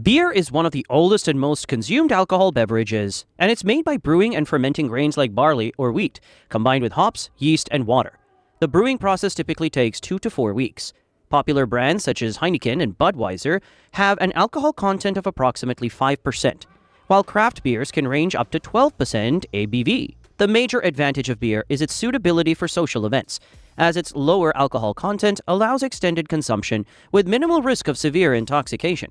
Beer is one of the oldest and most consumed alcohol beverages, and it's made by brewing and fermenting grains like barley or wheat, combined with hops, yeast, and water. The brewing process typically takes 2 to 4 weeks. Popular brands such as Heineken and Budweiser have an alcohol content of approximately 5%, while craft beers can range up to 12% ABV. The major advantage of beer is its suitability for social events, as its lower alcohol content allows extended consumption with minimal risk of severe intoxication.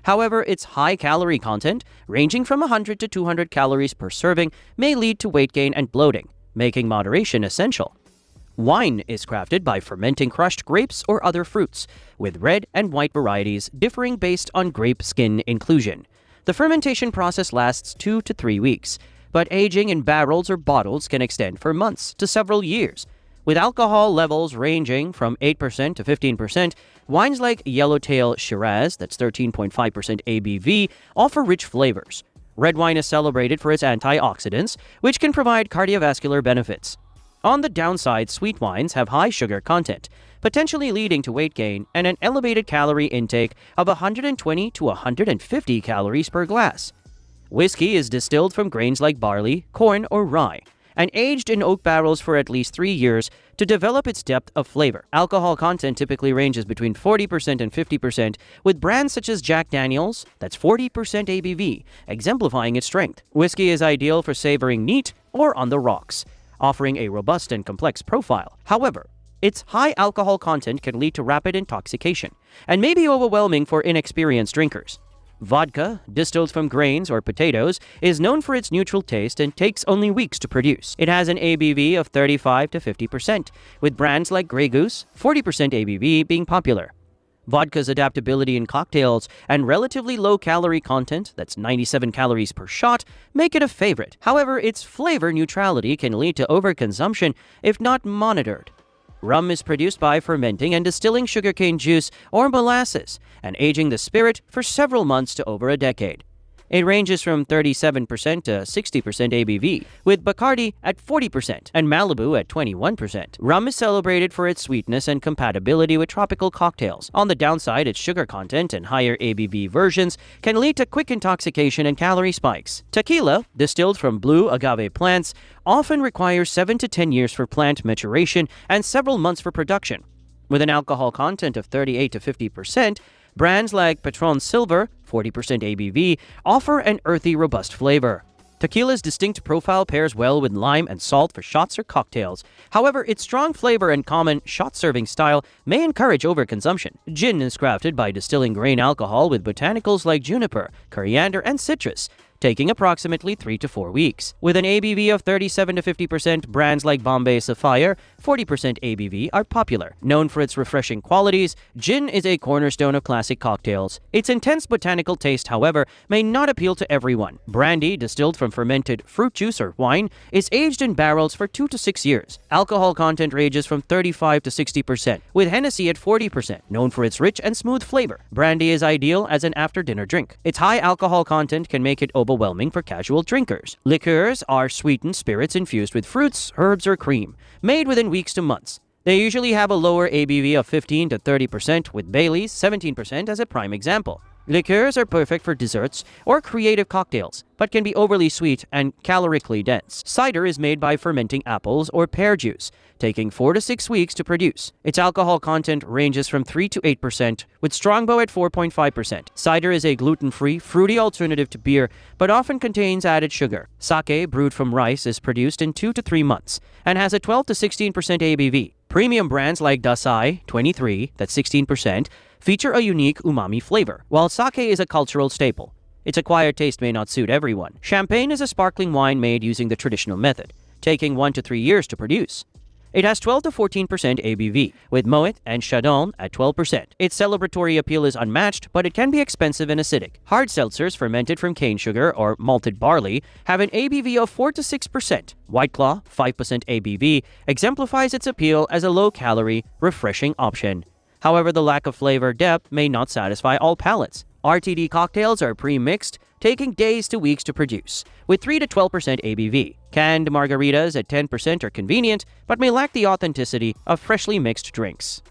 However, its high calorie content, ranging from 100 to 200 calories per serving, may lead to weight gain and bloating, making moderation essential. Wine is crafted by fermenting crushed grapes or other fruits, with red and white varieties differing based on grape skin inclusion. The fermentation process lasts 2 to 3 weeks, but aging in barrels or bottles can extend for months to several years. With alcohol levels ranging from 8% to 15%, wines like Yellowtail Shiraz, that's 13.5% ABV, offer rich flavors. Red wine is celebrated for its antioxidants, which can provide cardiovascular benefits. On the downside, sweet wines have high sugar content, potentially leading to weight gain and an elevated calorie intake of 120 to 150 calories per glass. Whiskey is distilled from grains like barley, corn, or rye, and aged in oak barrels for at least 3 years to develop its depth of flavor. Alcohol content typically ranges between 40% and 50%, with brands such as Jack Daniel's, that's 40% ABV, exemplifying its strength. Whiskey is ideal for savoring neat or on the rocks, offering a robust and complex profile. However, its high alcohol content can lead to rapid intoxication and may be overwhelming for inexperienced drinkers. Vodka, distilled from grains or potatoes, is known for its neutral taste and takes only weeks to produce. It has an ABV of 35 to 50%, with brands like Grey Goose, 40% ABV, being popular. Vodka's adaptability in cocktails and relatively low calorie content, that's 97 calories per shot, make it a favorite. However, its flavor neutrality can lead to overconsumption if not monitored. Rum is produced by fermenting and distilling sugarcane juice or molasses and aging the spirit for several months to over a decade. It ranges from 37% to 60% ABV, with Bacardi at 40% and Malibu at 21%. Rum is celebrated for its sweetness and compatibility with tropical cocktails. On the downside, its sugar content and higher ABV versions can lead to quick intoxication and calorie spikes. Tequila, distilled from blue agave plants, often requires 7 to 10 years for plant maturation and several months for production. With an alcohol content of 38 to 50%, brands like Patron Silver, 40% ABV, offer an earthy, robust flavor. Tequila's distinct profile pairs well with lime and salt for shots or cocktails. However, its strong flavor and common shot-serving style may encourage overconsumption. Gin is crafted by distilling grain alcohol with botanicals like juniper, coriander, and citrus, taking approximately 3 to 4 weeks. With an ABV of 37 to 50%, brands like Bombay Sapphire, 40% ABV, are popular. Known for its refreshing qualities, gin is a cornerstone of classic cocktails. Its intense botanical taste, however, may not appeal to everyone. Brandy, distilled from fermented fruit juice or wine, is aged in barrels for 2 to 6 years. Alcohol content ranges from 35 to 60%, with Hennessy at 40%, known for its rich and smooth flavor. Brandy is ideal as an after-dinner drink. Its high alcohol content can make it overwhelming for casual drinkers. Liqueurs are sweetened spirits infused with fruits, herbs, or cream, made within weeks to months. They usually have a lower ABV of 15 to 30%, with Bailey's 17% as a prime example. Liqueurs are perfect for desserts or creative cocktails, but can be overly sweet and calorically dense. Cider is made by fermenting apples or pear juice, taking 4 to 6 weeks to produce. Its alcohol content ranges from 3 to 8%, with Strongbow at 4.5%. Cider is a gluten-free, fruity alternative to beer, but often contains added sugar. Sake, brewed from rice, is produced in 2 to 3 months and has a 12 to 16% ABV. Premium brands like Dasai, 23, that's 16%, feature a unique umami flavor, while sake is a cultural staple. Its acquired taste may not suit everyone. Champagne is a sparkling wine made using the traditional method, taking 1 to 3 years to produce. It has 12 to 14% ABV, with Moet and Chardon at 12%. Its celebratory appeal is unmatched, but it can be expensive and acidic. Hard seltzers fermented from cane sugar or malted barley have an ABV of 4 to 6%. White Claw, 5% ABV, exemplifies its appeal as a low-calorie, refreshing option. However, the lack of flavor depth may not satisfy all palates. RTD cocktails are pre-mixed, taking days to weeks to produce, with 3 to 12% ABV. Canned margaritas at 10% are convenient, but may lack the authenticity of freshly mixed drinks.